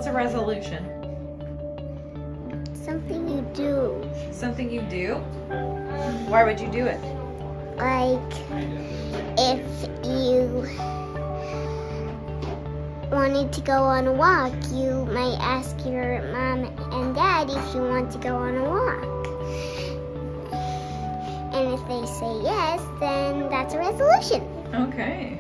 What's a resolution? Something you do. Something you do? Why would you do it? Like, if you wanted to go on a walk, you might ask your mom and dad if you want to go on a walk. And if they say yes, then that's a resolution. Okay.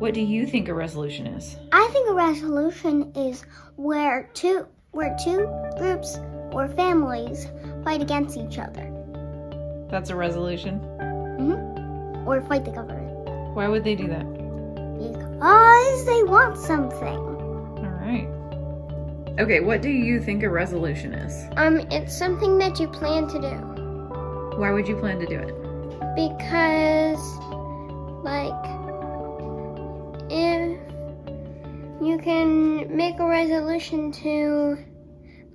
What do you think a resolution is? I think a resolution is where two groups or families fight against each other. That's a resolution? Or fight the government. Why would they do that? Because they want something. All right. Okay, what do you think a resolution is? It's something that you plan to do. Why would you plan to do it? Because, like, if you can make a resolution to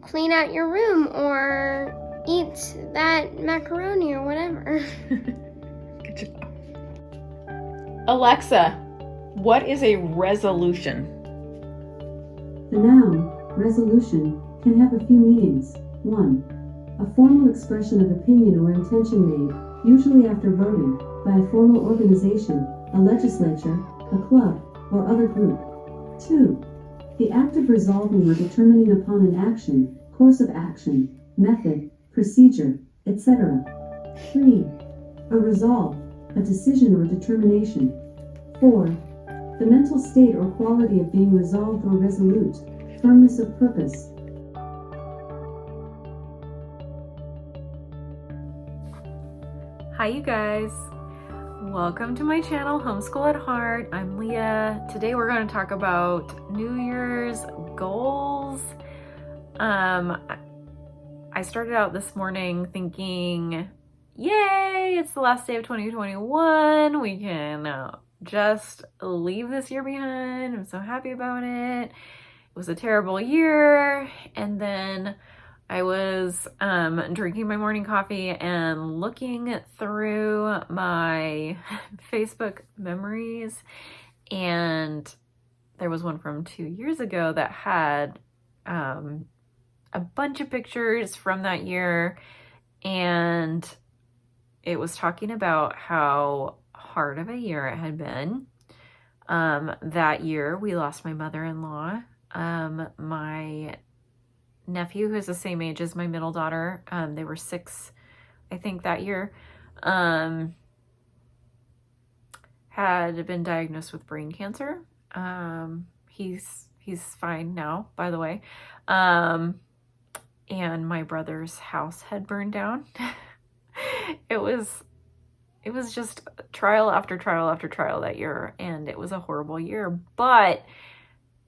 clean out your room or eat that macaroni or whatever. Good job. Alexa, what is a resolution? The noun, resolution, can have a few meanings. 1. A formal expression of opinion or intention made, usually after voting, by a formal organization, a legislature, a club, or other group. 2. The act of resolving or determining upon an action, course of action, method, procedure, etc. 3. A resolve, a decision or determination. 4. The mental state or quality of being resolved or resolute, firmness of purpose. Hi you guys, welcome to my channel, Homeschool at Heart. I'm Leah. Today we're going to talk about New Year's goals. I started out this morning thinking, yay, it's the last day of 2021. We can just leave this year behind. I'm so happy about it. It was a terrible year. And then I was drinking my morning coffee and looking through my Facebook memories, and there was one from 2 years ago that had a bunch of pictures from that year, and it was talking about how hard of a year it had been. That year we lost my mother-in-law. My nephew, who's the same age as my middle daughter, they were 6, I think, that year, had been diagnosed with brain cancer. He's fine now, by the way. And my brother's house had burned down. It was just trial after trial after trial that year, and it was a horrible year. But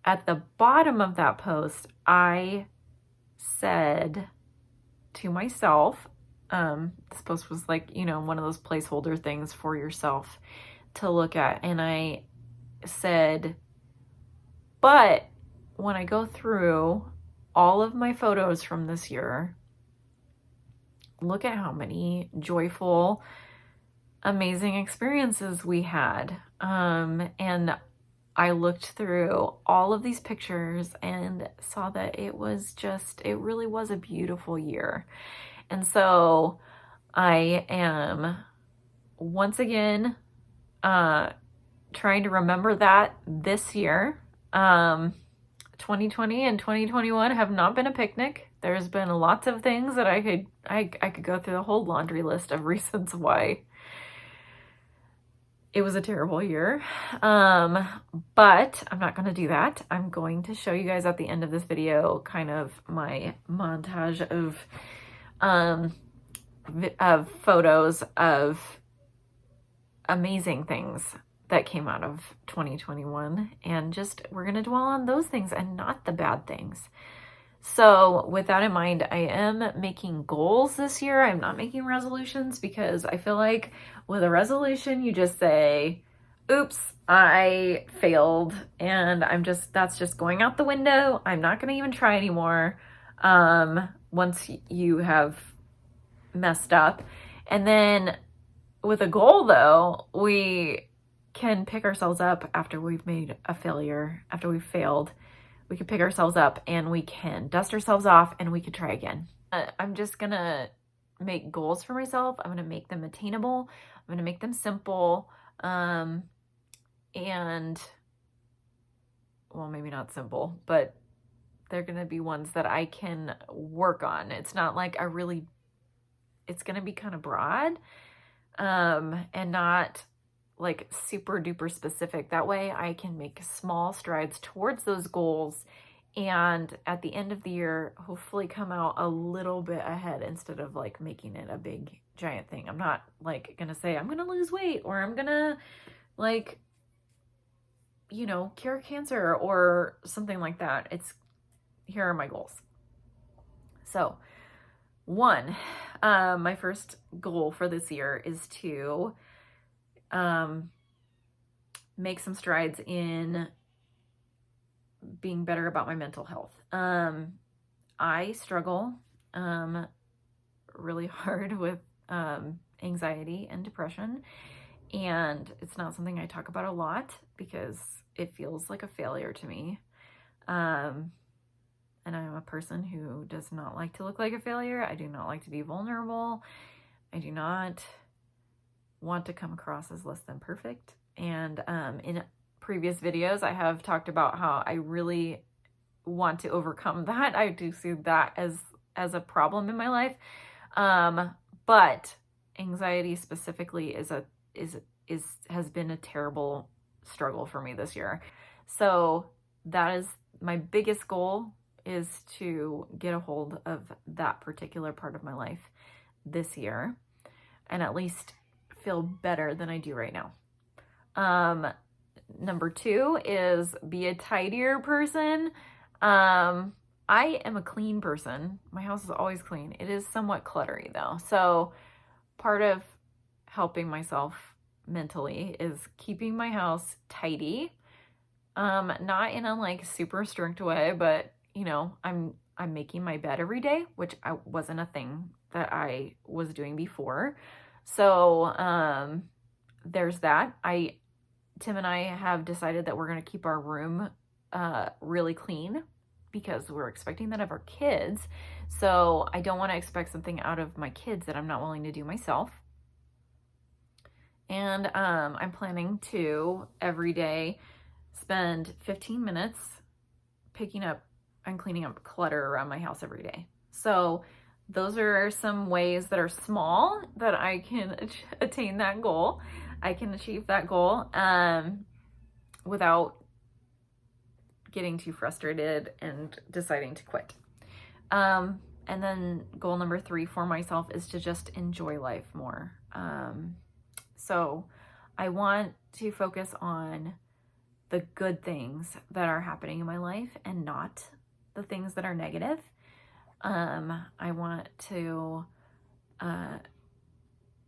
at the bottom of that post, I said to myself, this post was like, one of those placeholder things for yourself to look at. And I said, but when I go through all of my photos from this year, look at how many joyful, amazing experiences we had. And I looked through all of these pictures and saw that it really was a beautiful year. And so I am once again trying to remember that this year. 2020 and 2021 have not been a picnic. There's been lots of things that I could go through the whole laundry list of reasons why it was a terrible year. But I'm not going to do that. I'm going to show you guys at the end of this video kind of my montage of photos of amazing things that came out of 2021, and just we're going to dwell on those things and not the bad things. So with that in mind, I am making goals this year. I'm not making resolutions, because I feel like with a resolution, you just say, oops, I failed, and that's just going out the window. I'm not going to even try anymore once you have messed up. And then with a goal, though, we can pick ourselves up after we've made a failure, after we've failed. we can pick ourselves up and we can dust ourselves off and we can try again. I'm just gonna make goals for myself. I'm gonna make them attainable. I'm gonna make them simple. And well, maybe not simple, but they're gonna be ones that I can work on. It's not like it's gonna be kind of broad, and not like super duper specific. That way I can make small strides towards those goals, and at the end of the year, hopefully come out a little bit ahead instead of like making it a big giant thing. I'm not like gonna say I'm gonna lose weight, or I'm gonna like, cure cancer or something like that. Here are my goals. So one, my first goal for this year is to make some strides in being better about my mental health. I struggle really hard with anxiety and depression, and it's not something I talk about a lot because it feels like a failure to me. And I'm a person who does not like to look like a failure. I do not like to be vulnerable. I do not want to come across as less than perfect. And in previous videos, I have talked about how I really want to overcome that. I do see that as a problem in my life. But anxiety specifically has been a terrible struggle for me this year. So that is my biggest goal, is to get a hold of that particular part of my life this year and at least feel better than I do right now. Number 2 is be a tidier person. I am a clean person. My house is always clean. It is somewhat cluttery though. So part of helping myself mentally is keeping my house tidy. Not in a like super strict way, but I'm making my bed every day, which wasn't a thing that I was doing before. So there's that. Tim and I have decided that we're going to keep our room really clean because we're expecting that of our kids. So I don't want to expect something out of my kids that I'm not willing to do myself. And I'm planning to every day spend 15 minutes picking up and cleaning up clutter around my house every day. So those are some ways that are small that I can attain that goal. I can achieve that goal without getting too frustrated and deciding to quit. And then goal number 3 for myself is to just enjoy life more. So I want to focus on the good things that are happening in my life and not the things that are negative. I want to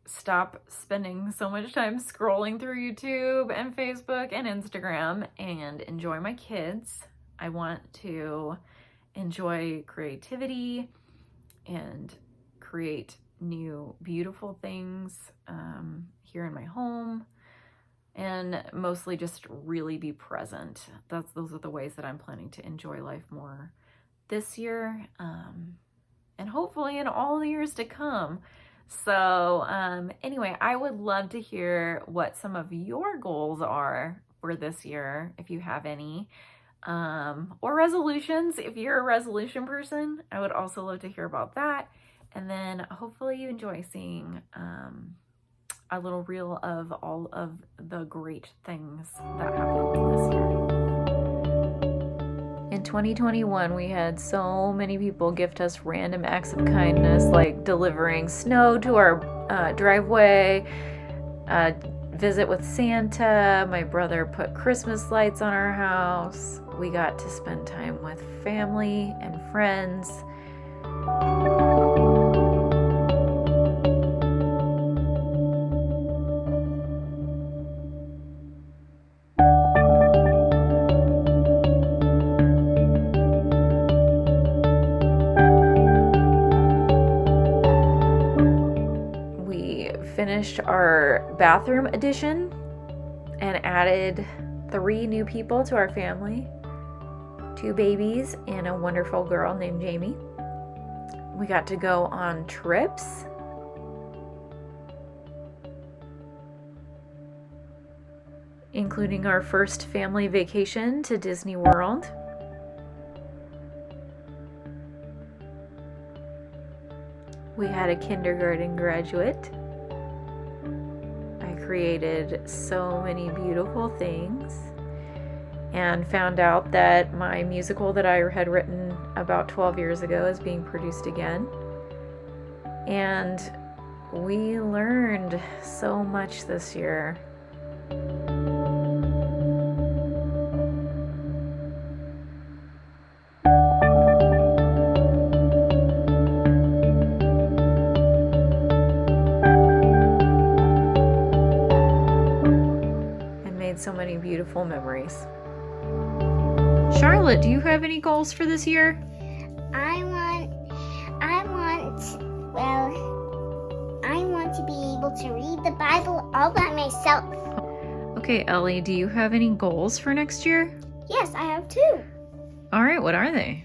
stop spending so much time scrolling through YouTube and Facebook and Instagram and enjoy my kids. I want to enjoy creativity and create new beautiful things here in my home, and mostly just really be present. Those are the ways that I'm planning to enjoy life more this year, and hopefully in all the years to come. So anyway, I would love to hear what some of your goals are for this year, if you have any, or resolutions. If you're a resolution person, I would also love to hear about that. And then hopefully you enjoy seeing a little reel of all of the great things that happened this year. In 2021, we had so many people gift us random acts of kindness, like delivering snow to our driveway, visit with Santa. My brother put Christmas lights on our house. We got to spend time with family and friends. Finished our bathroom addition and added 3 new people to our family, 2 babies and a wonderful girl named Jamie. We got to go on trips. Including our first family vacation to Disney World. We had a kindergarten graduate. I created so many beautiful things and found out that my musical that I had written about 12 years ago is being produced again. And we learned so much this year. So many beautiful memories. Charlotte, do you have any goals for this year? I want to be able to read the Bible all by myself. Okay, Ellie, do you have any goals for next year? Yes, I have 2. All right, what are they?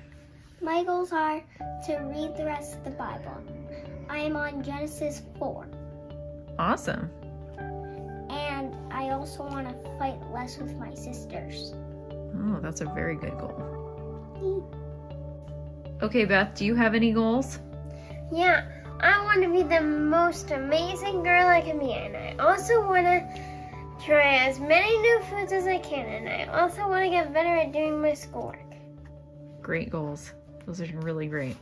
My goals are to read the rest of the Bible. I am on Genesis 4. Awesome. And I also want to fight less with my sisters. Oh, that's a very good goal. Okay, Beth, do you have any goals? Yeah, I want to be the most amazing girl I can be, and I also want to try as many new foods as I can, and I also want to get better at doing my schoolwork. Great goals. Those are really great.